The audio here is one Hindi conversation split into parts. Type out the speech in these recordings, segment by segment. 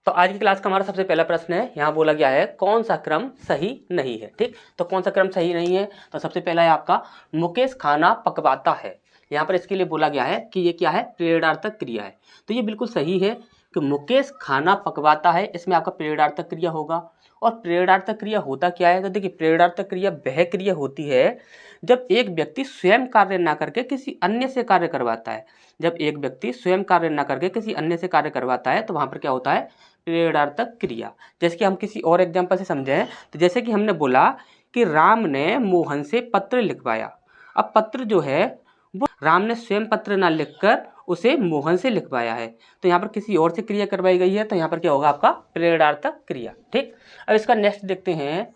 तो आज की क्लास का हमारा सबसे पहला प्रश्न है, यहाँ बोला गया है कौन सा क्रम सही नहीं है। ठीक, तो कौन सा क्रम सही नहीं है, तो सबसे पहला है आपका मुकेश खाना पकवाता है। यहाँ पर इसके लिए बोला गया है कि ये क्या है, प्रेरणार्थक क्रिया है। तो ये बिल्कुल सही है कि मुकेश खाना पकवाता है, इसमें आपका प्रेरणार्थक क्रिया होगा। और प्रेरणार्थक क्रिया होता क्या है, तो देखिए प्रेरणार्थक क्रिया वह क्रिया होती है जब एक व्यक्ति स्वयं कार्य ना करके किसी अन्य से कार्य करवाता है। जब एक व्यक्ति स्वयं कार्य ना करके किसी अन्य से कार्य करवाता है तो वहाँ पर क्या होता है, प्रेरणार्थक क्रिया। जैसे कि हम किसी और एग्जाम्पल से समझें, तो जैसे कि हमने बोला कि राम ने मोहन से पत्र लिखवाया। अब पत्र जो है वो राम ने स्वयं पत्र ना लिखकर उसे मोहन से लिखवाया है, तो यहाँ पर किसी और से क्रिया करवाई गई है, तो यहाँ पर क्या होगा आपका प्रेरणार्थक क्रिया। ठीक, अब इसका नेक्स्ट देखते हैं,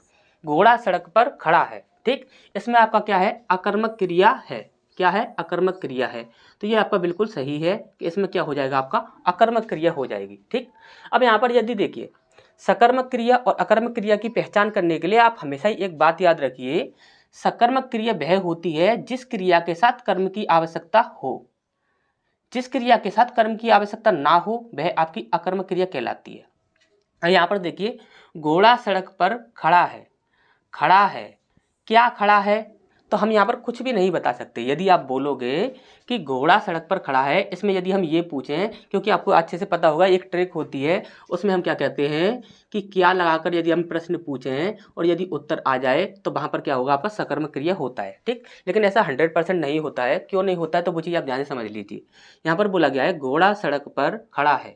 घोड़ा सड़क पर खड़ा है। ठीक, इसमें आपका क्या है, अकर्मक क्रिया है। क्या है, अकर्मक क्रिया है। तो ये आपका बिल्कुल सही है कि इसमें क्या हो जाएगा, आपका अकर्मक क्रिया हो जाएगी। ठीक, अब यहाँ पर यदि देखिए सकर्मक क्रिया और अकर्मक क्रिया की पहचान करने के लिए आप हमेशा ही एक बात याद रखिए, सकर्मक क्रिया वह होती है जिस क्रिया के साथ कर्म की आवश्यकता हो। जिस क्रिया के साथ कर्म की आवश्यकता ना हो वह आपकी अकर्मक क्रिया कहलाती है। यहाँ पर देखिए घोड़ा सड़क पर खड़ा है। खड़ा है, क्या खड़ा है, तो हम यहाँ पर कुछ भी नहीं बता सकते। यदि आप बोलोगे कि घोड़ा सड़क पर खड़ा है, इसमें यदि हम ये पूछें, क्योंकि आपको अच्छे से पता होगा एक ट्रिक होती है, उसमें हम क्या कहते हैं कि क्या लगाकर यदि हम प्रश्न पूछें और यदि उत्तर आ जाए तो वहाँ पर क्या होगा, आपका सकर्मक क्रिया होता है। ठीक, लेकिन ऐसा 100% नहीं होता है। क्यों नहीं होता है, तो वो चीज़ आप ध्यान से समझ लीजिए। यहाँ पर बोला गया है घोड़ा सड़क पर खड़ा है।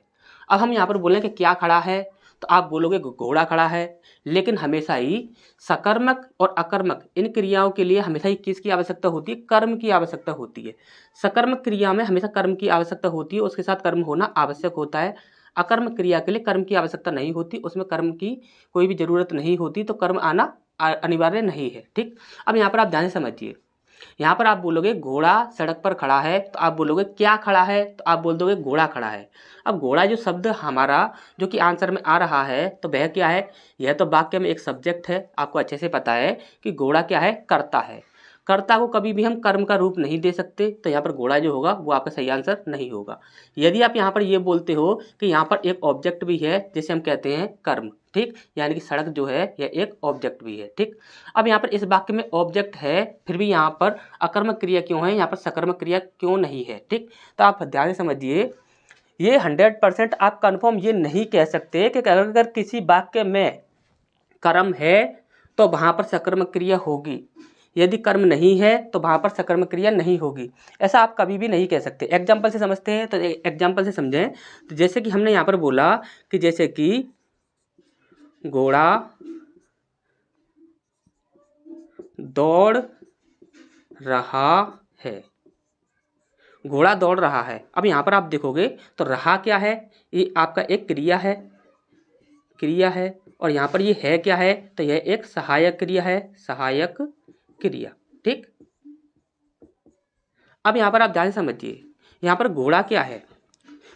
अब हम यहाँ पर बोलें कि क्या खड़ा है, तो आप बोलोगे घोड़ा खड़ा है। लेकिन हमेशा ही सकर्मक और अकर्मक इन क्रियाओं के लिए हमेशा ही किसकी आवश्यकता होती है, कर्म की आवश्यकता होती है। सकर्मक क्रिया में हमेशा कर्म की आवश्यकता होती है, उसके साथ कर्म होना आवश्यक होता है। अकर्मक क्रिया के लिए कर्म की आवश्यकता नहीं होती, उसमें कर्म की कोई भी जरूरत नहीं होती, तो कर्म आना अनिवार्य नहीं है। ठीक, अब यहाँ पर आप ध्यान से समझिए, यहाँ पर आप बोलोगे घोड़ा सड़क पर खड़ा है, तो आप बोलोगे क्या खड़ा है, तो आप बोल दोगे घोड़ा खड़ा है। अब घोड़ा जो शब्द हमारा जो कि आंसर में आ रहा है, तो वह क्या है, यह तो वाक्य में एक सब्जेक्ट है। आपको अच्छे से पता है कि घोड़ा क्या है, कर्ता है। कर्ता को कभी भी हम कर्म का रूप नहीं दे सकते, तो यहाँ पर घोड़ा जो होगा वो आपका सही आंसर नहीं होगा। यदि आप यहाँ पर ये बोलते हो कि यहाँ पर एक ऑब्जेक्ट भी है जिसे हम कहते हैं कर्म, ठीक, यानी कि सड़क जो है यह एक ऑब्जेक्ट भी है। ठीक, अब यहाँ पर इस वाक्य में ऑब्जेक्ट है, फिर भी यहाँ पर अकर्मक क्रिया क्यों है, यहाँ पर सकर्मक क्रिया क्यों नहीं है। ठीक, तो आप ध्यान से समझिए, ये 100% आप कन्फर्म ये नहीं कह सकते कि अगर किसी वाक्य में कर्म है तो वहाँ पर सकर्मक क्रिया होगी, यदि कर्म नहीं है तो वहाँ पर सकर्मक क्रिया नहीं होगी। ऐसा आप कभी भी नहीं कह सकते। एग्जाम्पल से समझते हैं, तो एग्जाम्पल से समझें। तो जैसे कि हमने यहाँ पर बोला कि जैसे कि घोड़ा दौड़ रहा है। घोड़ा दौड़ रहा है। अब यहाँ पर आप देखोगे तो रहा क्या है, ये आपका एक क्रिया है। क्रिया है, और यहाँ पर ये है क्या है, तो यह एक सहायक क्रिया है। सहायक क्रिया। ठीक, अब यहाँ पर आप ध्यान से समझिए, यहाँ पर घोड़ा क्या है,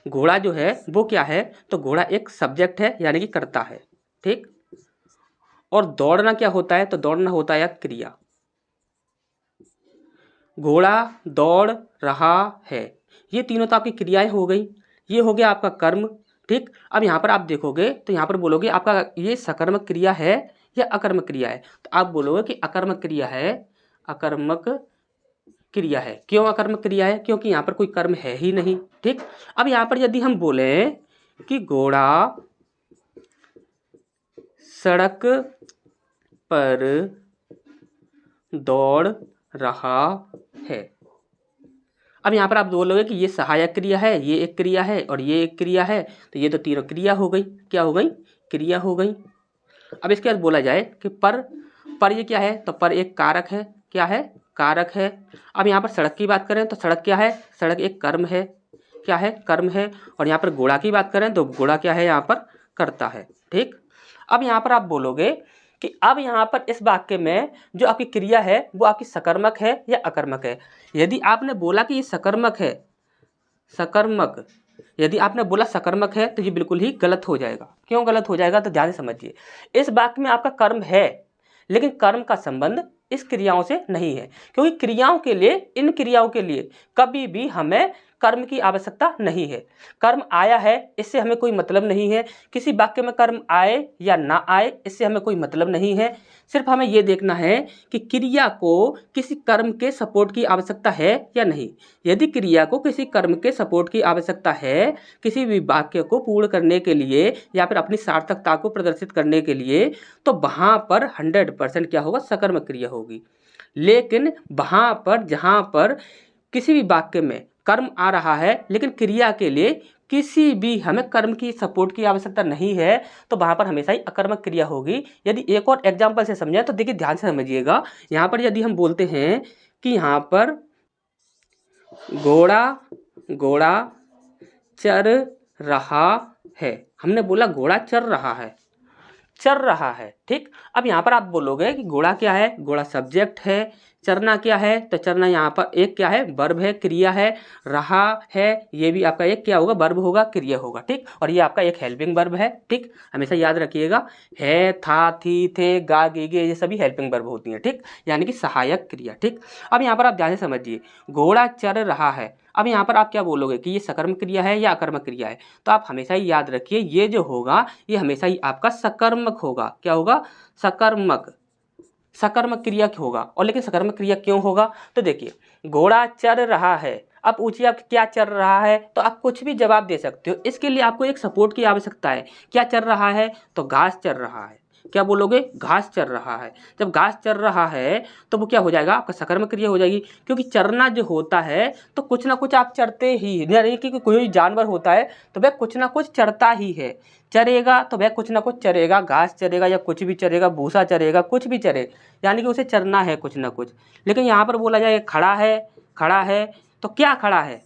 घोड़ा जो है वो क्या है, तो घोड़ा एक सब्जेक्ट है यानी कि कर्ता है। ठीक, और दौड़ना क्या होता है, तो दौड़ना होता है क्रिया। घोड़ा दौड़ रहा है, ये तीनों तो आपकी क्रियाएं हो गई, ये हो गया आपका कर्म। ठीक, अब यहाँ पर आप देखोगे तो यहाँ पर बोलोगे आपका ये सकर्मक क्रिया है या अकर्मक क्रिया है, तो आप बोलोगे कि अकर्मक क्रिया है। अकर्मक क्रिया है। क्यों अकर्मक क्रिया है, क्योंकि यहाँ पर कोई कर्म है ही नहीं। ठीक, अब यहाँ पर यदि हम बोले कि घोड़ा सड़क पर दौड़ रहा है, अब यहाँ पर आप बोलोगे कि ये सहायक क्रिया है, ये एक क्रिया है और ये एक क्रिया है, तो ये तो तीनों क्रिया हो गई। क्या हो गई, क्रिया हो गई। अब इसके बाद बोला जाए कि पर ये क्या है, तो पर एक कारक है। क्या है, कारक है। अब यहाँ पर सड़क की बात करें तो सड़क क्या है, सड़क एक कर्म है। क्या है, कर्म है। और यहाँ पर घोड़ा की बात करें तो घोड़ा क्या है, यहाँ पर कर्ता है। ठीक, अब यहाँ पर आप बोलोगे कि अब यहाँ पर इस वाक्य में जो आपकी क्रिया है वो आपकी सकर्मक है या अकर्मक है। यदि आपने बोला कि ये सकर्मक है, सकर्मक, यदि आपने बोला सकर्मक है तो ये बिल्कुल ही गलत हो जाएगा। क्यों गलत हो जाएगा, तो ध्यान से समझिए, इस वाक्य में आपका कर्म है लेकिन कर्म का संबंध इस क्रियाओं से नहीं है, क्योंकि क्रियाओं के लिए, इन क्रियाओं के लिए कभी भी हमें कर्म की आवश्यकता नहीं है। कर्म आया है इससे हमें कोई मतलब नहीं है, किसी वाक्य में कर्म आए या ना आए इससे हमें कोई मतलब नहीं है। सिर्फ हमें ये देखना है कि क्रिया को किसी कर्म के सपोर्ट की आवश्यकता है या नहीं। यदि क्रिया को किसी कर्म के सपोर्ट की आवश्यकता है, किसी भी वाक्य को पूर्ण करने के लिए या फिर अपनी सार्थकता को प्रदर्शित करने के लिए, तो वहाँ पर 100% क्या होगा, सकर्मक क्रिया होगी। लेकिन वहाँ पर जहाँ पर किसी भी वाक्य में कर्म आ रहा है लेकिन क्रिया के लिए किसी भी हमें कर्म की सपोर्ट की आवश्यकता नहीं है, तो वहाँ पर हमेशा ही अकर्मक क्रिया होगी। यदि एक और एग्जाम्पल से समझें तो देखिए ध्यान से समझिएगा। यहाँ पर यदि हम बोलते हैं कि यहाँ पर घोड़ा घोड़ा चर रहा है, हमने बोला घोड़ा चर रहा है, चर रहा है, ठीक। अब यहाँ पर आप बोलोगे कि घोड़ा क्या है, घोड़ा सब्जेक्ट है, चरना क्या है, तो चरना यहाँ पर एक क्या है, वर्ब है, क्रिया है। रहा है ये भी आपका एक क्या होगा, वर्ब होगा, क्रिया होगा, ठीक। और ये आपका एक हेल्पिंग वर्ब है, ठीक, हमेशा याद रखिएगा। है, था, थी, थे, गा, गे ये सभी हेल्पिंग वर्ब होती हैं, ठीक, यानी कि सहायक क्रिया, ठीक। अब यहाँ पर आप ध्यान से समझिए, घोड़ा चर रहा है। अब यहाँ पर आप क्या बोलोगे कि ये सकर्मक क्रिया है या अकर्मक क्रिया है, तो आप हमेशा ही याद रखिए ये जो होगा ये हमेशा ही आपका सकर्मक होगा। क्या होगा, सकर्मक, सकर्मक क्रिया होगा। और लेकिन सकर्मक क्रिया क्यों होगा, तो देखिए घोड़ा चर रहा है, अब पूछिए आप क्या चर रहा है, तो आप कुछ भी जवाब दे सकते हो। इसके लिए आपको एक सपोर्ट की आवश्यकता है। क्या चर रहा है, तो घास चर रहा है। क्या बोलोगे, घास चर रहा है। जब घास चर रहा है तो वो क्या हो जाएगा, आपका सकर्मक क्रिया हो जाएगी, क्योंकि चरना जो होता है तो कुछ ना कुछ आप चरते ही, यानी कि कोई जानवर होता है तो वह कुछ ना कुछ चरता ही है। चरेगा तो वह कुछ ना कुछ चरेगा, घास चरेगा या कुछ भी चरेगा, भूसा चरेगा, कुछ भी चरे, यानी कि उसे चरना है कुछ ना कुछ। लेकिन यहाँ पर बोला जाए खड़ा है, खड़ा है, तो क्या खड़ा है,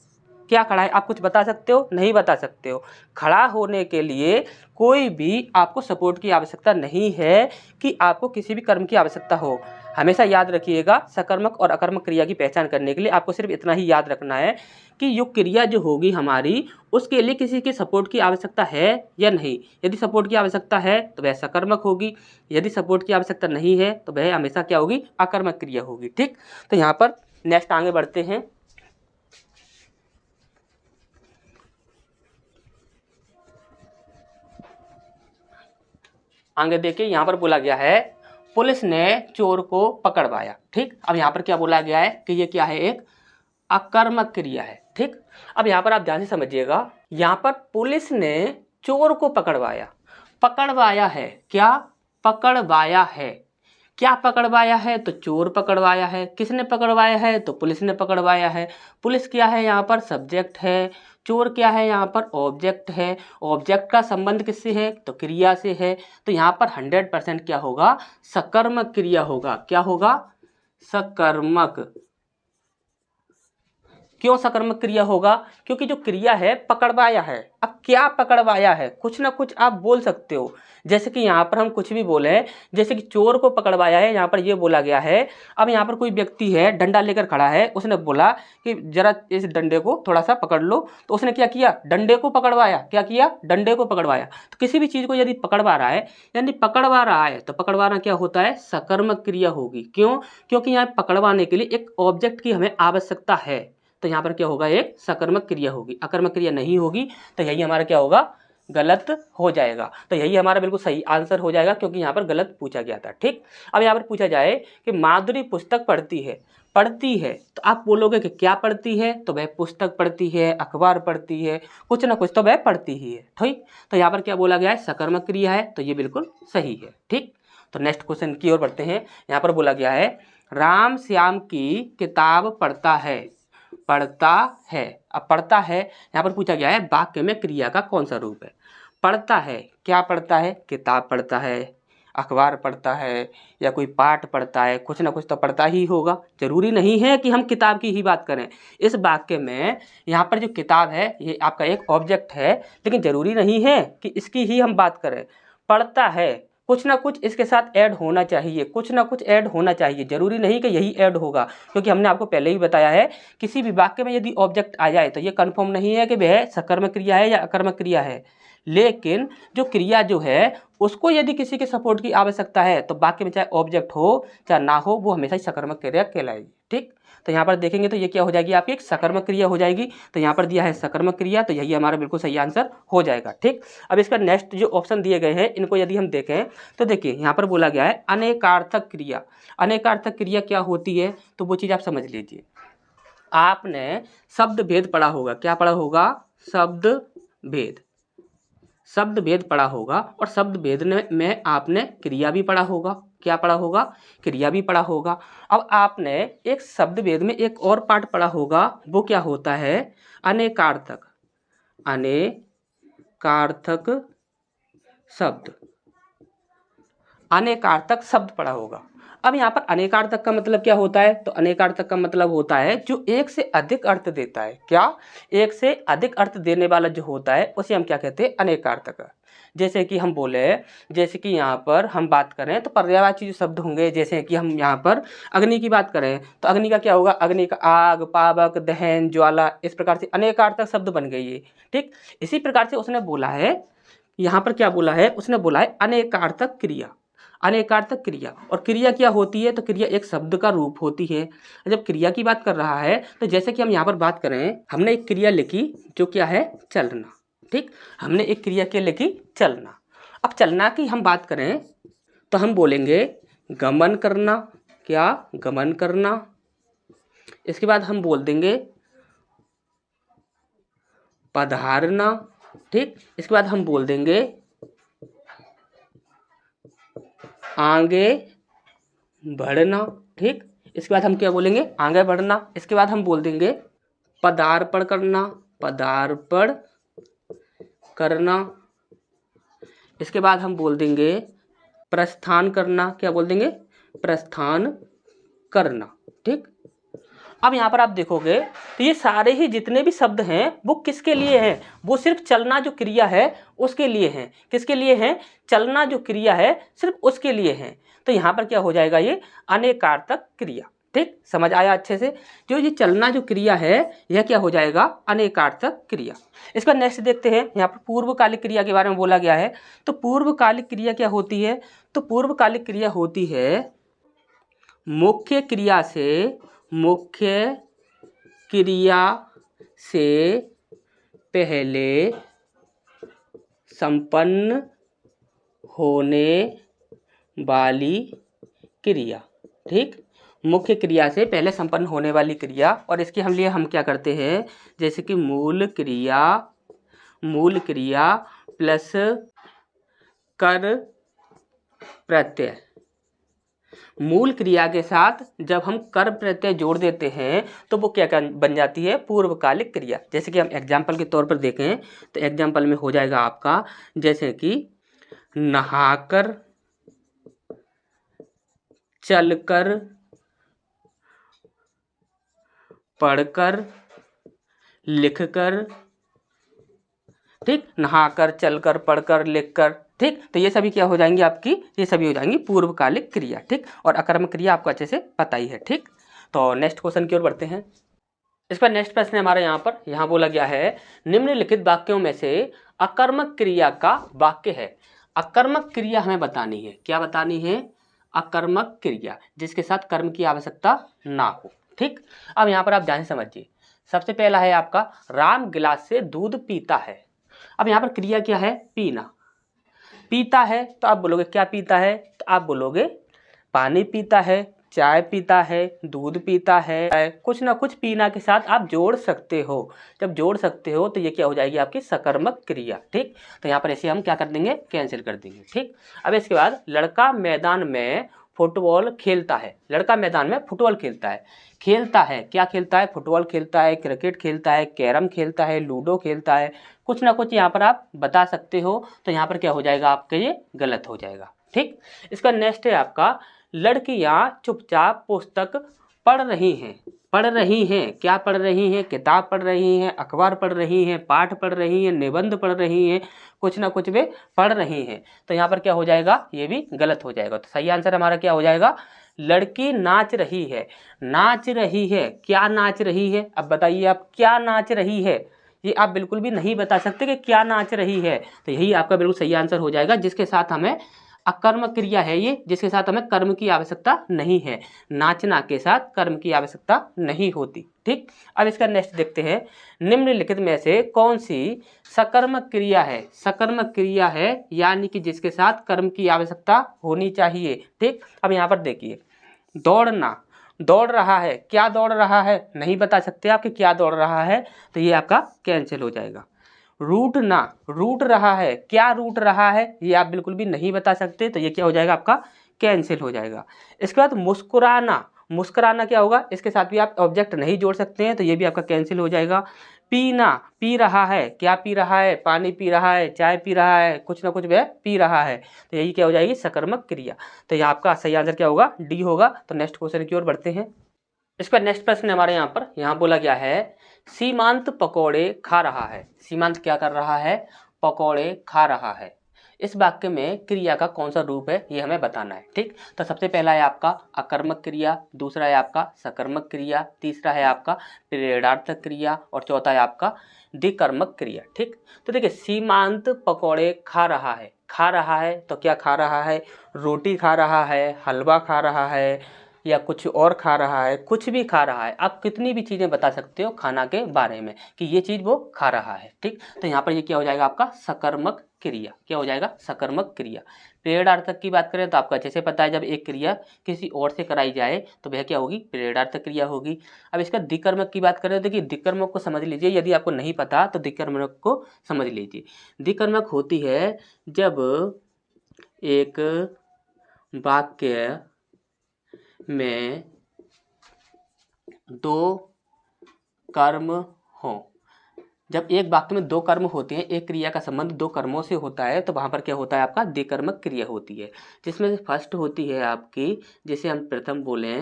क्या खड़ा है, आप कुछ बता सकते हो, नहीं बता सकते हो। खड़ा होने के लिए कोई भी आपको सपोर्ट की आवश्यकता नहीं है कि आपको किसी भी कर्म की आवश्यकता हो। हमेशा याद रखिएगा, सकर्मक और अकर्मक क्रिया की पहचान करने के लिए आपको सिर्फ इतना ही याद रखना है कि यो क्रिया जो होगी हमारी, उसके लिए किसी के सपोर्ट की आवश्यकता है या नहीं। यदि सपोर्ट की आवश्यकता है तो वह सकर्मक होगी, यदि सपोर्ट की आवश्यकता नहीं है तो वह हमेशा क्या होगी, अकर्मक क्रिया होगी, ठीक। तो यहाँ पर नेक्स्ट आगे बढ़ते हैं। आगे देखिए, यहाँ पर बोला गया है पुलिस ने चोर को पकड़वाया, ठीक। अब यहाँ पर क्या बोला गया है कि ये क्या है, एक अकर्मक क्रिया है, ठीक। अब यहाँ पर आप ध्यान से समझिएगा, यहाँ पर पुलिस ने चोर को पकड़वाया, पकड़वाया है, क्या पकड़वाया है, क्या पकड़वाया है, तो चोर पकड़वाया है। किसने पकड़वाया है, तो पुलिस ने पकड़वाया है। पुलिस क्या है, यहाँ पर सब्जेक्ट है, चोर क्या है, यहाँ पर ऑब्जेक्ट है। ऑब्जेक्ट का संबंध किससे है, तो क्रिया से है। तो यहाँ पर 100% क्या होगा, सकर्मक क्रिया होगा। क्या होगा, सकर्मक। क्यों सकर्मक क्रिया होगा, क्योंकि जो क्रिया है पकड़वाया है। अब क्या पकड़वाया है, कुछ ना कुछ आप बोल सकते हो, जैसे कि यहाँ पर हम कुछ भी बोले, जैसे कि चोर को पकड़वाया है, यहाँ पर ये बोला गया है। अब यहाँ पर कोई व्यक्ति है, डंडा लेकर खड़ा है, उसने बोला कि जरा इस डंडे को थोड़ा सा पकड़ लो, तो उसने क्या किया, डंडे को पकड़वाया। क्या किया, डंडे को पकड़वाया। तो किसी भी चीज़ को यदि पकड़वा रहा है, यानी पकड़वा रहा है, तो पकड़वाना क्या होता है, सकर्मक क्रिया होगी। क्यों, क्योंकि यहाँ पकड़वाने के लिए एक ऑब्जेक्ट की हमें आवश्यकता है, तो यहाँ पर क्या होगा, एक सकर्मक क्रिया होगी। अकर्मक क्रिया नहीं होगी, तो यही हमारा क्या होगा, गलत हो जाएगा। तो यही हमारा बिल्कुल सही आंसर हो जाएगा, क्योंकि यहाँ पर गलत पूछा गया था, ठीक। अब यहाँ पर पूछा जाए कि माधुरी पुस्तक पढ़ती है, पढ़ती है, तो आप बोलोगे कि क्या पढ़ती है, तो वह पुस्तक पढ़ती है, अखबार पढ़ती है, कुछ ना कुछ तो वह पढ़ती ही है, ठीक। तो यहाँ पर क्या बोला गया है, सकर्मक क्रिया है, तो ये बिल्कुल सही है, ठीक। तो नेक्स्ट क्वेश्चन की ओर बढ़ते हैं। यहाँ पर बोला गया है राम श्याम की किताब पढ़ता है, पढ़ता है। अब पढ़ता है, यहाँ पर पूछा गया है वाक्य में क्रिया का कौन सा रूप है। पढ़ता है, क्या पढ़ता है, किताब पढ़ता है, अखबार पढ़ता है, या कोई पाठ पढ़ता है, कुछ ना कुछ तो पढ़ता ही होगा। जरूरी नहीं है कि हम किताब की ही बात करें। इस वाक्य में यहाँ पर जो किताब है ये आपका एक ऑब्जेक्ट है, लेकिन जरूरी नहीं है कि इसकी ही हम बात करें। पढ़ता है, कुछ ना कुछ इसके साथ ऐड होना चाहिए, कुछ ना कुछ ऐड होना चाहिए, जरूरी नहीं कि यही ऐड होगा, क्योंकि हमने आपको पहले ही बताया है किसी भी वाक्य में यदि ऑब्जेक्ट आ जाए तो ये कंफर्म नहीं है कि वह सकर्मक क्रिया है या अकर्मक क्रिया है। लेकिन जो क्रिया जो है उसको यदि किसी के सपोर्ट की आवश्यकता है तो वाक्य में चाहे ऑब्जेक्ट हो चाहे ना हो, वो हमेशा ही सकर्मक क्रिया कहलाएगी। ठीक। तो यहाँ पर देखेंगे तो ये क्या हो जाएगी आपकी एक सकर्मक क्रिया हो जाएगी। तो यहाँ पर दिया है सकर्मक क्रिया, तो यही हमारा बिल्कुल सही आंसर हो जाएगा। ठीक। अब इसका नेक्स्ट जो ऑप्शन दिए गए हैं इनको यदि हम देखें तो देखिए यहाँ पर बोला गया है अनेकार्थक क्रिया। अनेकार्थक क्रिया क्या होती है तो वो चीज़ आप समझ लीजिए। आपने शब्द भेद पढ़ा होगा, क्या पढ़ा होगा? शब्द भेद। शब्द भेद पढ़ा होगा और शब्द भेद में आपने क्रिया भी पढ़ा होगा। क्या पढ़ा होगा? क्रिया भी पढ़ा होगा। अब आपने एक शब्द भेद में एक और पार्ट पढ़ा होगा, वो क्या होता है? अनेकार्थक। अनेकार्थक शब्द। अनेकार्थक शब्द पढ़ा होगा। अब यहाँ पर अनेकार्थक का मतलब क्या होता है? तो अनेकार्थक का मतलब होता है जो एक से अधिक अर्थ देता है। क्या? एक से अधिक अर्थ देने वाला जो होता है उसे हम क्या कहते हैं? अनेकार्थक। जैसे कि हम बोले, जैसे कि यहाँ पर हम बात करें तो पर्यायवाची जो शब्द होंगे, जैसे कि हम यहाँ पर अग्नि की बात करें तो अग्नि का क्या होगा? अग्नि का आग, पावक, दहन, ज्वाला, इस प्रकार से अनेकार्थक शब्द बन गई है। ठीक। इसी प्रकार से उसने बोला है, यहाँ पर क्या बोला है? उसने बोला है अनेकार्थक क्रिया। अनेकार्थक क्रिया। और क्रिया क्या होती है? तो क्रिया एक शब्द का रूप होती है। जब क्रिया की बात कर रहा है तो जैसे कि हम यहाँ पर बात करें, हमने एक क्रिया लिखी जो क्या है? चलना। ठीक। हमने एक क्रिया क्या लिखी? चलना। अब चलना की हम बात करें तो हम बोलेंगे गमन करना। क्या? गमन करना। इसके बाद हम बोल देंगे पधारना। ठीक। इसके बाद हम बोल देंगे आगे बढ़ना। ठीक। इसके बाद हम क्या बोलेंगे? आगे बढ़ना। इसके बाद हम बोल देंगे पदार्पण करना। पदार्पण करना। इसके बाद हम बोल देंगे प्रस्थान करना। क्या बोल देंगे? प्रस्थान करना। ठीक। अब यहाँ पर आप देखोगे तो ये सारे ही जितने भी शब्द हैं वो किसके लिए हैं? वो सिर्फ चलना जो क्रिया है उसके लिए हैं। किसके लिए हैं? चलना जो क्रिया है सिर्फ उसके लिए हैं। तो यहाँ पर क्या हो जाएगा? ये अनेकार्थक क्रिया। ठीक। समझ आया अच्छे से? जो ये चलना जो क्रिया है यह क्या हो जाएगा? अनेकार्थक क्रिया। इसका नेक्स्ट देखते हैं। यहाँ पर पूर्वकालिक क्रिया के बारे में बोला गया है। तो पूर्वकालिक क्रिया क्या होती है? तो पूर्वकालिक क्रिया होती है मुख्य क्रिया से पहले संपन्न होने वाली क्रिया। ठीक। मुख्य क्रिया से पहले संपन्न होने वाली क्रिया। और इसके हम लिए हम क्या करते हैं? जैसे कि मूल क्रिया प्लस कर प्रत्यय। मूल क्रिया के साथ जब हम कर प्रत्यय जोड़ देते हैं तो वो क्या बन जाती है? पूर्वकालिक क्रिया। जैसे कि हम एग्जाम्पल के तौर पर देखें तो एग्जाम्पल में हो जाएगा आपका, जैसे कि नहाकर, चलकर, पढ़कर, लिखकर। ठीक। नहाकर, चलकर, पढ़कर, लिखकर। ठीक। तो ये सभी क्या हो जाएंगी आपकी? ये सभी हो जाएंगी पूर्वकालिक क्रिया। ठीक। और अकर्मक क्रिया आपको अच्छे से पता ही है। ठीक। तो नेक्स्ट क्वेश्चन की ओर बढ़ते हैं। इसका नेक्स्ट प्रश्न हमारे यहाँ बोला गया है निम्नलिखित वाक्यों में से अकर्मक क्रिया का वाक्य है। अकर्मक क्रिया हमें बतानी है। क्या बतानी है? अकर्मक क्रिया जिसके साथ कर्म की आवश्यकता ना हो। ठीक। अब यहाँ पर आप ध्यान से समझिए। सबसे पहला है आपका राम गिलास से दूध पीता है। अब यहाँ पर क्रिया क्या है? पीना। पीता है तो आप बोलोगे क्या पीता है? तो आप बोलोगे पानी पीता है, चाय पीता है, दूध पीता है। कुछ ना कुछ पीना के साथ आप जोड़ सकते हो। जब जोड़ सकते हो तो ये क्या हो जाएगी? आपकी सकर्मक क्रिया। ठीक। तो यहाँ पर ऐसे हम क्या कर देंगे? कैंसिल कर देंगे। ठीक। अब इसके बाद लड़का मैदान में फुटबॉल खेलता है। लड़का मैदान में फुटबॉल खेलता है। खेलता है क्या खेलता है? फुटबॉल खेलता है, क्रिकेट खेलता है, कैरम खेलता है, लूडो खेलता है। कुछ ना कुछ यहाँ पर आप बता सकते हो। तो यहाँ पर क्या हो जाएगा आपके? ये गलत हो जाएगा। ठीक। इसका नेक्स्ट है आपका लड़कियां चुपचाप पुस्तक पढ़ रही हैं। पढ़ रही हैं। क्या पढ़ रही हैं? किताब पढ़ रही हैं, अखबार पढ़ रही हैं, पाठ पढ़ रही हैं, निबंध पढ़ रही हैं। कुछ ना कुछ वे पढ़ रही हैं। तो यहाँ पर क्या हो जाएगा? ये भी गलत हो जाएगा। तो सही आंसर हमारा क्या हो जाएगा? लड़की नाच रही है। नाच रही है। क्या नाच रही है? अब बताइए आप क्या नाच रही है? ये आप बिल्कुल भी नहीं बता सकते कि क्या नाच रही है। तो यही आपका बिल्कुल सही आंसर हो जाएगा जिसके साथ हमें अकर्मक क्रिया है ये, जिसके साथ हमें कर्म की आवश्यकता नहीं है। नाचना के साथ कर्म की आवश्यकता नहीं होती। ठीक, अब इसका नेक्स्ट देखते हैं, निम्नलिखित में से कौन सी सकर्मक क्रिया है? सकर्मक क्रिया है यानी कि जिसके साथ कर्म की आवश्यकता होनी चाहिए। ठीक, अब यहाँ पर देखिए, दौड़ना, दौड़ रहा है, क्या दौड़ रहा है नहीं बता सकते आप कि क्या दौड़ रहा है, तो ये आपका कैंसिल हो जाएगा। रूठना, रूठ रहा है, क्या रूठ रहा है ये आप बिल्कुल भी नहीं बता सकते, तो ये क्या हो जाएगा आपका कैंसिल हो जाएगा। इसके बाद मुस्कुराना, मुस्कुराना क्या होगा, इसके साथ भी आप ऑब्जेक्ट नहीं जोड़ सकते हैं, तो ये भी आपका कैंसिल हो जाएगा। पीना, पी रहा है, क्या पी रहा है, पानी पी रहा है, चाय पी रहा है, कुछ ना कुछ वह पी रहा है, तो यही क्या हो जाएगी सकर्मक क्रिया। तो यहाँ आपका सही आंसर क्या होगा, डी होगा। तो नेक्स्ट क्वेश्चन की ओर बढ़ते हैं। इसका नेक्स्ट प्रश्न हमारे यहाँ पर यहाँ बोला गया है, सीमांत पकौड़े खा रहा है। सीमांत क्या कर रहा है, पकौड़े खा रहा है। इस वाक्य में क्रिया का कौन सा रूप है ये हमें बताना है। ठीक, तो सबसे पहला है आपका अकर्मक क्रिया, दूसरा है आपका सकर्मक क्रिया, तीसरा है आपका प्रेरणार्थक क्रिया और चौथा है आपका द्विकर्मक क्रिया। ठीक, तो देखिए सीमांत पकौड़े खा रहा है, खा रहा है तो क्या खा रहा है, रोटी खा रहा है, हलवा खा रहा है या कुछ और खा रहा है, कुछ भी खा रहा है। आप कितनी भी चीज़ें बता सकते हो खाना के बारे में कि ये चीज़ वो खा रहा है। ठीक, तो यहाँ पर ये क्या हो जाएगा आपका सकर्मक क्रिया, क्या हो जाएगा सकर्मक क्रिया। प्रेरणार्थक की बात करें तो आपको अच्छे से पता है, जब एक क्रिया किसी और से कराई जाए तो वह क्या होगी, प्रेरणार्थक क्रिया होगी। अब इसका द्विकर्मक की बात करें तो देखिए द्विकर्मक को समझ लीजिए, यदि आपको नहीं पता तो द्विकर्मक को समझ लीजिए। द्विकर्मक होती है जब एक वाक्य में दो कर्म हो, जब एक वाक्य में दो कर्म होते हैं, एक क्रिया का संबंध दो कर्मों से होता है, तो वहाँ पर क्या होता है आपका द्विकर्मक क्रिया होती है। जिसमें से फर्स्ट होती है आपकी, जैसे हम प्रथम बोले,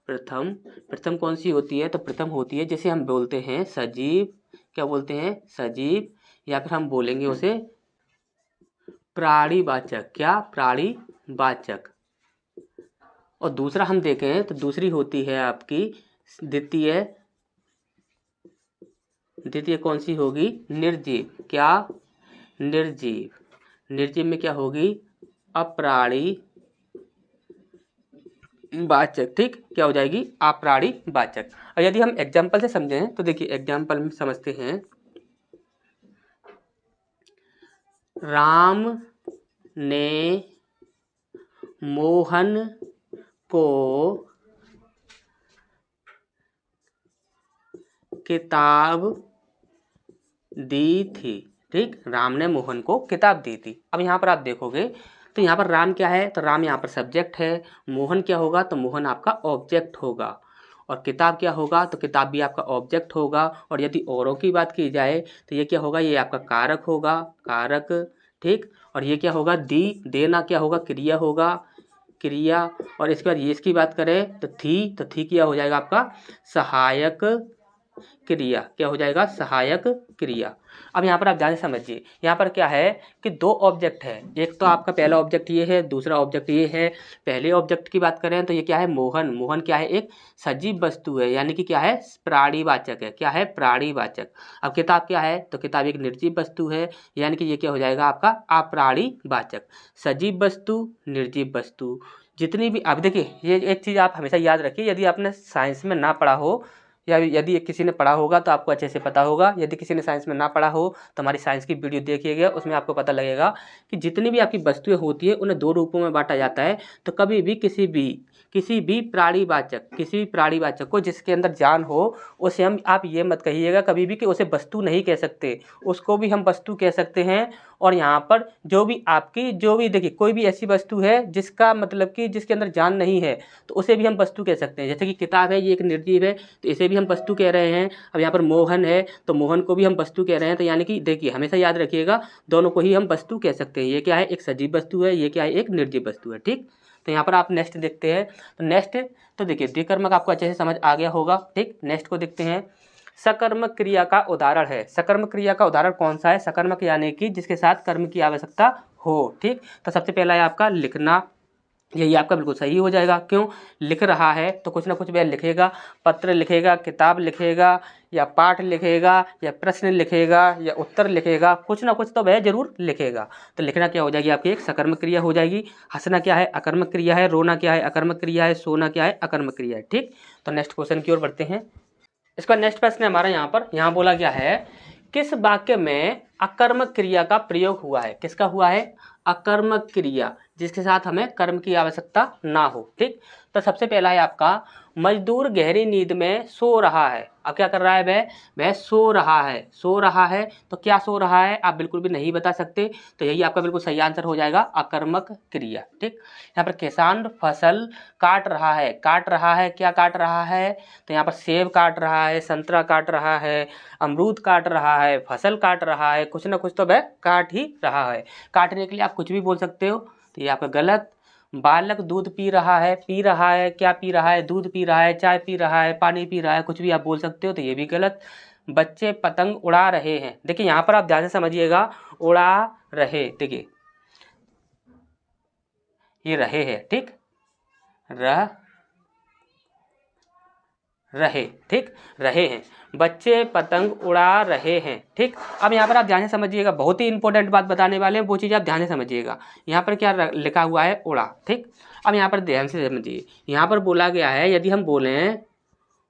प्रथम, प्रथम कौन सी होती है, तो प्रथम होती है जैसे हम बोलते हैं सजीव, क्या बोलते हैं सजीव, या फिर हम बोलेंगे उसे प्राणीवाचक, क्या प्राणीवाचक। और दूसरा हम देखें तो दूसरी होती है आपकी द्वितीय, द्वितीय कौन सी होगी, निर्जीव, क्या निर्जीव। निर्जीव में क्या होगी, अप्राणीवाचक। ठीक, क्या हो जाएगी अप्राणीवाचक। और यदि हम एग्जाम्पल से समझें तो देखिए एग्जाम्पल में समझते हैं, राम ने मोहन को किताब दी थी। ठीक, राम ने मोहन को किताब दी थी। अब यहाँ पर आप देखोगे तो यहाँ पर राम क्या है, तो राम यहाँ पर सब्जेक्ट है, मोहन क्या होगा, तो मोहन आपका ऑब्जेक्ट होगा, और किताब क्या होगा, तो किताब भी आपका ऑब्जेक्ट होगा। और यदि औरों की बात की जाए तो ये क्या होगा, ये आपका कारक होगा, कारक। ठीक, और ये क्या होगा, देना क्या होगा, क्रिया होगा, क्रिया। और इसके बाद ये इसकी बात करें तो थी क्या हो जाएगा आपका सहायक क्रिया, क्या हो जाएगा सहायक क्रिया। अब यहाँ पर आप ध्यान से समझिए, यहाँ पर क्या है कि दो ऑब्जेक्ट है, एक तो आपका पहला ऑब्जेक्ट ये है, दूसरा ऑब्जेक्ट ये है। पहले ऑब्जेक्ट की बात करें तो ये क्या है, मोहन, मोहन क्या है, एक सजीव वस्तु है, यानी कि क्या है प्राणीवाचक है, क्या है प्राणीवाचक। अब किताब क्या है, तो किताब एक निर्जीव वस्तु है, यानी कि ये क्या हो जाएगा आपका अप्राणीवाचक। सजीव वस्तु, निर्जीव वस्तु, जितनी भी। अब देखिए ये एक चीज़ आप हमेशा याद रखिए, यदि आपने साइंस में ना पढ़ा हो या यदि किसी ने पढ़ा होगा तो आपको अच्छे से पता होगा, यदि किसी ने साइंस में ना पढ़ा हो तो हमारी साइंस की वीडियो देखिएगा, उसमें आपको पता लगेगा कि जितनी भी आपकी वस्तुएं होती है उन्हें दो रूपों में बांटा जाता है। तो कभी भी किसी भी प्राणीवाचक को जिसके अंदर जान हो उसे हम, आप ये मत कहिएगा कभी भी कि उसे वस्तु नहीं कह सकते, उसको भी हम वस्तु कह सकते हैं। और यहाँ पर जो भी देखिए कोई भी ऐसी वस्तु है जिसका मतलब कि जिसके अंदर जान नहीं है तो उसे भी हम वस्तु कह सकते हैं। जैसे कि किताब है, ये एक निर्जीव है तो इसे भी हम वस्तु कह रहे हैं। अब यहाँ पर मोहन है तो मोहन को भी हम वस्तु कह रहे हैं। तो यानी कि देखिए हमेशा याद रखिएगा दोनों को ही हम वस्तु कह सकते हैं। ये क्या है, एक सजीव वस्तु है, ये क्या है, एक निर्जीव वस्तु है। ठीक, तो यहाँ पर आप नेक्स्ट देखते हैं, तो नेक्स्ट तो देखिए द्विकर्मक आपको अच्छे से समझ आ गया होगा। ठीक, नेक्स्ट को देखते हैं, सकर्मक क्रिया का उदाहरण है। सकर्मक क्रिया का उदाहरण कौन सा है, सकर्मक यानी कि जिसके साथ कर्म की आवश्यकता हो। ठीक, तो सबसे पहला है आपका लिखना, यही आपका बिल्कुल सही हो जाएगा। क्यों? लिख रहा है तो कुछ ना कुछ वह लिखेगा, पत्र लिखेगा, किताब लिखेगा, या पाठ लिखेगा, या प्रश्न लिखेगा, या उत्तर लिखेगा, कुछ ना कुछ तो वह जरूर लिखेगा। तो लिखना क्या हो जाएगी आपकी एक सकर्मक क्रिया हो जाएगी। हंसना क्या है? अकर्मक क्रिया है। रोना क्या है? अकर्मक क्रिया है। सोना क्या है? अकर्मक क्रिया है। ठीक, तो नेक्स्ट क्वेश्चन की ओर बढ़ते हैं। इसका नेक्स्ट प्रश्न है हमारा यहाँ बोला गया है किस वाक्य में अकर्मक क्रिया का प्रयोग हुआ है? किसका हुआ है? अकर्मक क्रिया, जिसके साथ हमें कर्म की आवश्यकता ना हो। ठीक, तो सबसे पहला है आपका मजदूर गहरी नींद में सो रहा है। अब क्या कर रहा है? वह सो रहा है। सो रहा है तो क्या सो रहा है आप बिल्कुल भी नहीं बता सकते, तो यही आपका बिल्कुल सही आंसर हो जाएगा अकर्मक क्रिया। ठीक, यहाँ पर किसान फसल काट रहा है। काट रहा है, क्या काट रहा है? तो यहाँ पर सेब काट रहा है, संतरा काट रहा है, अमरूद काट रहा है, फसल काट रहा है, कुछ ना कुछ तो वह काट ही रहा है। काटने के लिए आप कुछ भी बोल सकते हो, तो ये आपका गलत। बालक दूध पी रहा है। पी रहा है, क्या पी रहा है? दूध पी रहा है, चाय पी रहा है, पानी पी रहा है, कुछ भी आप बोल सकते हो, तो ये भी गलत। बच्चे पतंग उड़ा रहे हैं। देखिए यहाँ पर आप ध्यान से समझिएगा, उड़ा रहे, देखिए ये रहे है। ठीक, रहे, ठीक, रहे हैं, बच्चे पतंग उड़ा रहे हैं। ठीक, अब यहाँ पर आप ध्यान से समझिएगा, बहुत ही इंपॉर्टेंट बात बताने वाले हैं, वो चीज़ आप ध्यान से समझिएगा। यहाँ पर क्या लिखा हुआ है? उड़ा। ठीक, अब यहाँ पर ध्यान से समझिए, यहाँ पर बोला गया है यदि हम बोलें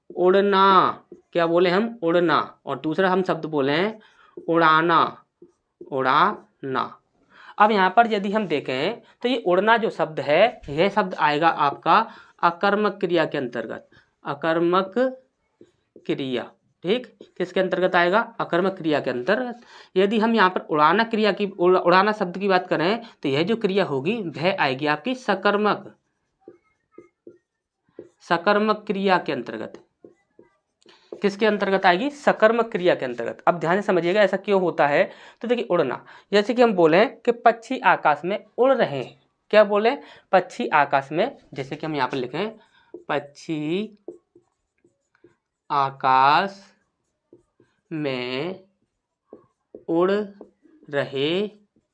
उड़ना, क्या बोले हम? उड़ना, और दूसरा हम शब्द बोले उड़ाना, उड़ाना। अब यहाँ पर यदि हम देखें तो ये उड़ना जो शब्द है, यह शब्द आएगा आपका अकर्मक क्रिया के अंतर्गत। अकर्मक क्रिया, ठीक, किसके अंतर्गत आएगा? अकर्मक क्रिया के अंतर्गत। यदि हम यहाँ पर उड़ाना क्रिया की, उड़ाना शब्द की बात करें, तो यह जो क्रिया होगी वह आएगी आपकी सकर्मक, सकर्मक क्रिया के अंतर्गत। किसके अंतर्गत आएगी? सकर्मक क्रिया के अंतर्गत। अब ध्यान से समझिएगा ऐसा क्यों होता है। तो देखिए उड़ना, जैसे कि हम बोले कि पक्षी आकाश में उड़ रहे हैं। क्या बोले? पक्षी आकाश में, जैसे कि हम यहाँ पर लिखें पक्षी आकाश में उड़ रहे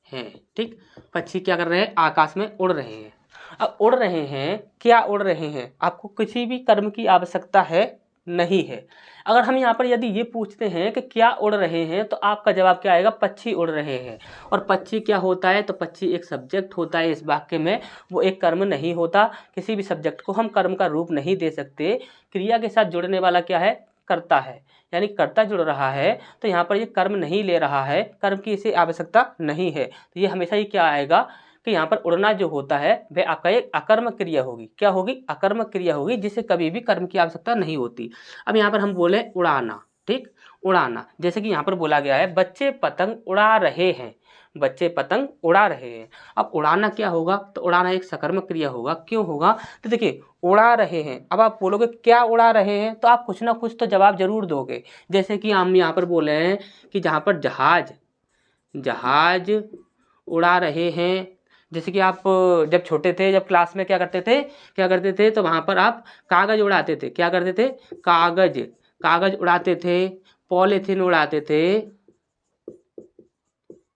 हैं। ठीक, पक्षी क्या कर रहे हैं? आकाश में उड़ रहे हैं। अब उड़ रहे हैं, क्या उड़ रहे हैं? आपको किसी भी कर्म की आवश्यकता है नहीं है। अगर हम यहाँ पर यदि ये पूछते हैं कि क्या उड़ रहे हैं, तो आपका जवाब क्या आएगा? पक्षी उड़ रहे हैं। और पक्षी क्या होता है? तो पक्षी एक सब्जेक्ट होता है इस वाक्य में, वो एक कर्म नहीं होता। किसी भी सब्जेक्ट को हम कर्म का रूप नहीं दे सकते। क्रिया के साथ जुड़ने वाला क्या है? कर्ता है, यानी कर्ता जुड़ रहा है, तो यहाँ पर ये कर्म नहीं ले रहा है, कर्म की इसे आवश्यकता नहीं है। तो ये हमेशा ही क्या आएगा कि यहाँ पर उड़ना जो होता है वह आपका एक अकर्मक क्रिया होगी। क्या होगी? अकर्मक क्रिया होगी, जिससे कभी भी कर्म की आवश्यकता नहीं होती। अब यहाँ पर हम बोले उड़ाना। ठीक, उड़ाना, जैसे कि यहाँ पर बोला गया है बच्चे पतंग उड़ा रहे हैं। बच्चे पतंग उड़ा रहे हैं। अब उड़ाना क्या होगा? तो उड़ाना एक सकर्मक क्रिया होगा। क्यों होगा? तो देखिए उड़ा रहे हैं, अब आप बोलोगे क्या उड़ा रहे हैं, तो आप कुछ ना कुछ तो जवाब जरूर दोगे। जैसे कि हम यहाँ पर बोले हैं कि जहाँ पर जहाज, जहाज उड़ा रहे हैं। जैसे कि आप जब छोटे थे, जब क्लास में क्या करते थे, तो वहाँ पर आप कागज उड़ाते थे। क्या करते थे? कागज उड़ाते थे, पॉलीथीन उड़ाते थे।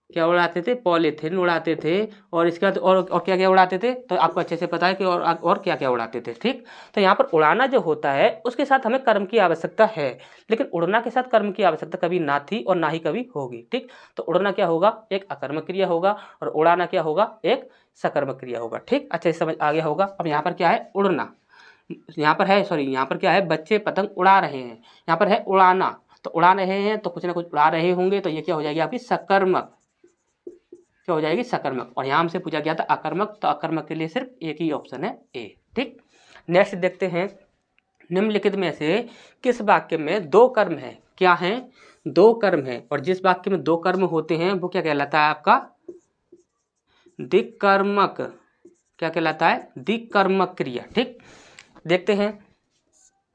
क्या उड़ाते थे? पॉलीथीन उड़ाते थे। और इसके बाद और क्या क्या उड़ाते थे, तो आपको अच्छे से पता है कि और क्या क्या उड़ाते थे। ठीक, तो यहाँ पर उड़ाना जो होता है उसके साथ हमें कर्म की आवश्यकता है, लेकिन उड़ना के साथ कर्म की आवश्यकता कभी ना थी और ना ही कभी होगी। ठीक, तो उड़ना क्या होगा? एक अकर्मक क्रिया होगा, और उड़ाना क्या होगा? एक सकर्मक क्रिया होगा। ठीक, अच्छे से समझ आ गया होगा। अब यहाँ पर क्या है? उड़ना, यहाँ पर है, सॉरी, यहाँ पर क्या है? बच्चे पतंग उड़ा रहे हैं। यहाँ पर है उड़ाना, तो उड़ा रहे हैं तो कुछ ना कुछ उड़ा रहे होंगे, तो ये क्या हो जाएगी आपकी? सकर्मक, क्या हो जाएगी? सकर्मक। और यहाँ हमसे पूछा गया था अकर्मक, तो अकर्मक के लिए सिर्फ एक ही ऑप्शन है, ए। ठीक, नेक्स्ट देखते हैं, निम्नलिखित में से किस वाक्य में दो कर्म है? क्या है? दो कर्म है। और जिस वाक्य में दो कर्म होते हैं वो क्या कहलाता है आपका? दिक्कर्मक। क्या कहलाता है? दिक्कर्मक क्रिया। ठीक, देखते हैं।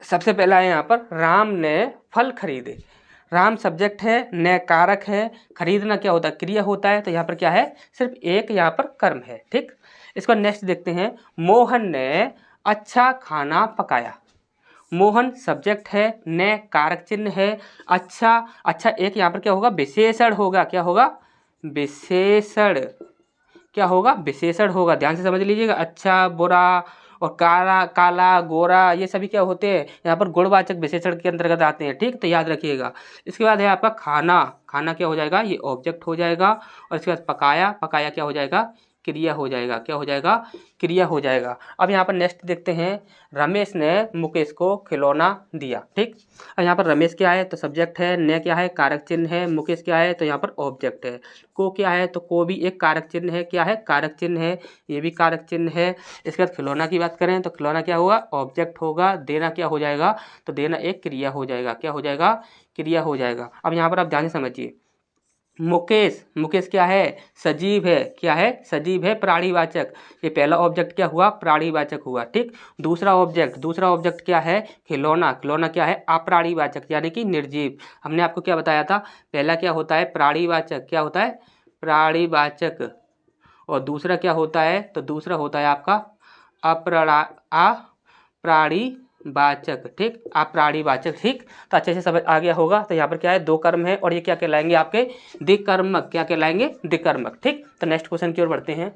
सबसे पहला है यहाँ पर राम ने फल खरीदे। राम सब्जेक्ट है, न कारक है, खरीदना क्या होता है? क्रिया होता है। तो यहाँ पर क्या है? सिर्फ एक यहाँ पर कर्म है। ठीक, इसको नेक्स्ट देखते हैं। मोहन ने अच्छा खाना पकाया। मोहन सब्जेक्ट है, न कारक चिन्ह है, अच्छा एक यहाँ पर क्या होगा? विशेषण होगा। क्या होगा? विशेषण। क्या होगा, विशेषण होगा। ध्यान से समझ लीजिएगा। अच्छा, बुरा और काला, काला, गोरा, ये सभी क्या होते हैं, यहाँ पर गुणवाचक विशेषण के अंतर्गत आते हैं। ठीक, तो याद रखिएगा। इसके बाद है आपका खाना। खाना क्या हो जाएगा, ये ऑब्जेक्ट हो जाएगा। और इसके बाद पकाया, पकाया क्या हो जाएगा, क्रिया हो जाएगा। क्या हो जाएगा, क्रिया हो जाएगा। अब यहाँ पर नेक्स्ट देखते हैं, रमेश ने मुकेश को खिलौना दिया। ठीक, अब यहाँ पर रमेश क्या है, तो सब्जेक्ट है, ने क्या है, कारक चिन्ह है, मुकेश क्या है, तो यहाँ पर ऑब्जेक्ट है, को क्या है, तो को भी एक कारक चिन्ह है। क्या है, कारक चिन्ह है, ये भी कारक चिन्ह है। इसके बाद खिलौना की बात करें तो खिलौना क्या होगा, ऑब्जेक्ट होगा। देना क्या हो जाएगा, तो देना एक क्रिया हो जाएगा। क्या हो जाएगा, क्रिया हो जाएगा। अब यहाँ पर आप ध्यान से समझिए, मुकेश, मुकेश क्या है, सजीव है। क्या है, सजीव है, प्राणीवाचक। ये पहला ऑब्जेक्ट क्या हुआ, प्राणीवाचक हुआ। ठीक, दूसरा ऑब्जेक्ट क्या है, खिलौना। खिलौना क्या है, अप्राणीवाचक यानी कि निर्जीव। हमने आपको क्या बताया था, पहला क्या होता है, प्राणीवाचक। क्या होता है, प्राणीवाचक। और दूसरा क्या होता है, तो दूसरा होता है आपका अप्राणीवाचक। ठीक, अप्राणीवाचक। ठीक, तो अच्छे से समझ आ गया होगा। तो यहाँ पर क्या है, दो कर्म है और ये क्या कहलाएंगे, आपके द्विकर्मक। क्या कहलाएंगे, द्विकर्मक। ठीक, तो नेक्स्ट क्वेश्चन की ओर बढ़ते हैं।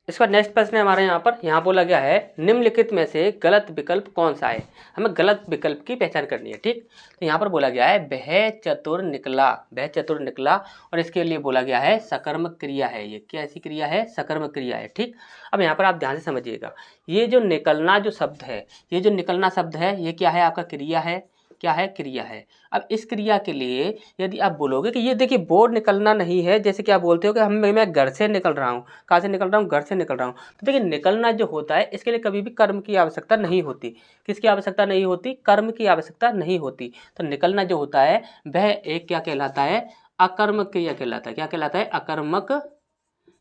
इसका नेक्स्ट प्रश्न है हमारे यहाँ बोला गया है, निम्नलिखित में से गलत विकल्प कौन सा है। हमें गलत विकल्प की पहचान करनी है। ठीक, तो यहाँ पर बोला गया है वह चतुर निकला, वह चतुर निकला। और इसके लिए बोला गया है सकर्मक क्रिया है। ये क्या ऐसी क्रिया है, सकर्मक क्रिया है। ठीक, अब यहाँ पर आप ध्यान से समझिएगा, ये जो निकलना जो शब्द है, ये जो निकलना शब्द है, ये क्या है, आपका क्रिया है। क्या है, क्रिया है। अब इस क्रिया के लिए यदि आप बोलोगे कि ये देखिए बोर्ड निकलना नहीं है, जैसे कि आप बोलते हो कि मैं घर से निकल रहा हूँ, कहाँ से निकल रहा हूँ, घर से निकल रहा हूँ, तो देखिए निकलना जो होता है इसके लिए कभी भी कर्म की आवश्यकता नहीं होती। किसकी आवश्यकता नहीं होती, कर्म की आवश्यकता नहीं होती। तो निकलना जो होता है वह एक क्या कहलाता है, अकर्मक क्रिया कहलाता है। क्या कहलाता है, अकर्मक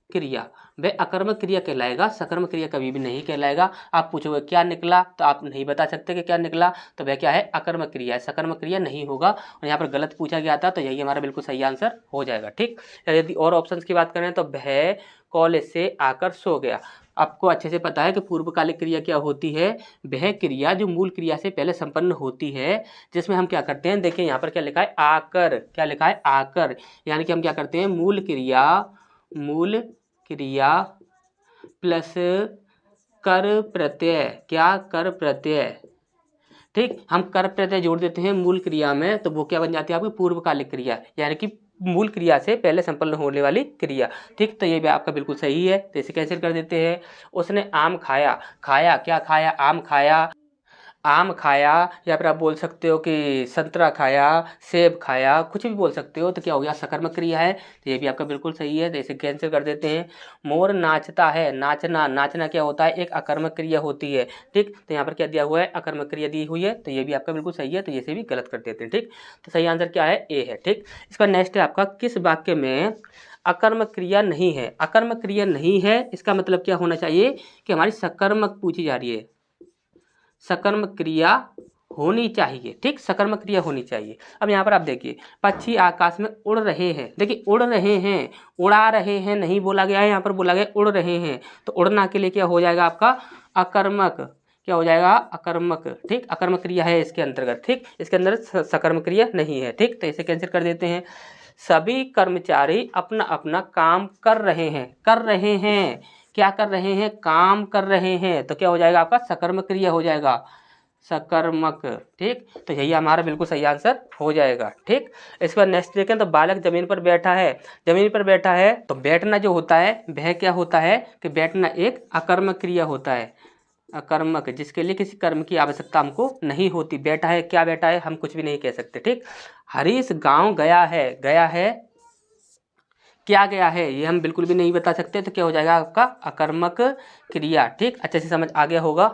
क्रिया। वह अकर्मक क्रिया कहलाएगा, सकर्मक क्रिया कभी भी नहीं कहलाएगा। आप पूछोगे क्या निकला, तो आप नहीं बता सकते कि क्या निकला, तो वह क्या है, अकर्मक क्रिया है, सकर्मक क्रिया नहीं होगा। और यहाँ पर गलत पूछा गया था, तो यही हमारा बिल्कुल सही आंसर हो जाएगा। ठीक, यदि और ऑप्शंस की बात करें तो वह कॉलेज से आकर सो गया। आपको अच्छे से पता है कि पूर्वकालिक क्रिया क्या होती है, वह क्रिया जो मूल क्रिया से पहले संपन्न होती है, जिसमें हम क्या करते हैं, देखिए यहाँ पर क्या लिखा है, आकर। क्या लिखा है, आकर। यानी कि हम क्या करते हैं, मूल क्रिया प्लस कर प्रत्यय। क्या, कर प्रत्यय। ठीक, हम कर प्रत्यय जोड़ देते हैं मूल क्रिया में, तो वो क्या बन जाती है, आपकी पूर्वकालिक क्रिया, यानी कि मूल क्रिया से पहले संपन्न होने वाली क्रिया। ठीक, तो ये भी आपका बिल्कुल सही है। तो इसे कैंसिल कर देते हैं। उसने आम खाया। खाया, क्या खाया, आम खाया, आम खाया, या फिर आप बोल सकते हो कि संतरा खाया, सेब खाया, कुछ भी बोल सकते हो। तो क्या हो गया, सकर्मक क्रिया है। तो ये भी आपका बिल्कुल सही है। तो इसे कैंसिल कर देते हैं। मोर नाचता है। नाचना, नाचना क्या होता है, एक अकर्मक क्रिया होती है। ठीक, तो यहाँ पर क्या दिया हुआ है, अकर्मक क्रिया दी हुई है। तो ये भी आपका बिल्कुल सही है। तो इसे भी गलत कर देते हैं। ठीक, तो सही आंसर क्या है, ए है। ठीक, इसका नेक्स्ट है आपका, किस वाक्य में अकर्मक क्रिया नहीं है। अकर्मक क्रिया नहीं है, इसका मतलब क्या होना चाहिए कि हमारी सकर्मक पूछी जा रही है, सकर्मक क्रिया होनी चाहिए। ठीक, सकर्मक क्रिया होनी चाहिए। अब यहाँ पर आप देखिए, पक्षी आकाश में उड़ रहे हैं। देखिए उड़ रहे हैं, उड़ा रहे हैं नहीं बोला गया है, यहाँ पर बोला गया उड़ रहे हैं। तो उड़ना के लिए क्या हो जाएगा आपका, अकर्मक। क्या हो जाएगा, अकर्मक। ठीक, अकर्मक क्रिया है इसके अंतर्गत। ठीक, इसके अंदर सकर्मक क्रिया नहीं है। ठीक, तो इसे कैंसिल कर देते हैं। सभी कर्मचारी अपना अपना काम कर रहे हैं। कर रहे हैं, क्या कर रहे हैं, काम कर रहे हैं। तो क्या हो जाएगा आपका, सकर्मक क्रिया हो जाएगा, सकर्मक। ठीक, तो यही हमारा बिल्कुल सही आंसर हो जाएगा। ठीक, इसके बाद नेक्स्ट देखें तो बालक जमीन पर बैठा है। जमीन पर बैठा है, तो बैठना जो होता है वह क्या होता है कि बैठना एक अकर्मक क्रिया होता है, अकर्मक, जिसके लिए किसी कर्म की आवश्यकता हमको नहीं होती। बैठा है, क्या बैठा है, हम कुछ भी नहीं कह सकते। ठीक, हरीश गांव गया है। गया है, क्या गया है, ये हम बिल्कुल भी नहीं बता सकते। तो क्या हो जाएगा आपका, अकर्मक क्रिया। ठीक, अच्छे से समझ आ गया होगा।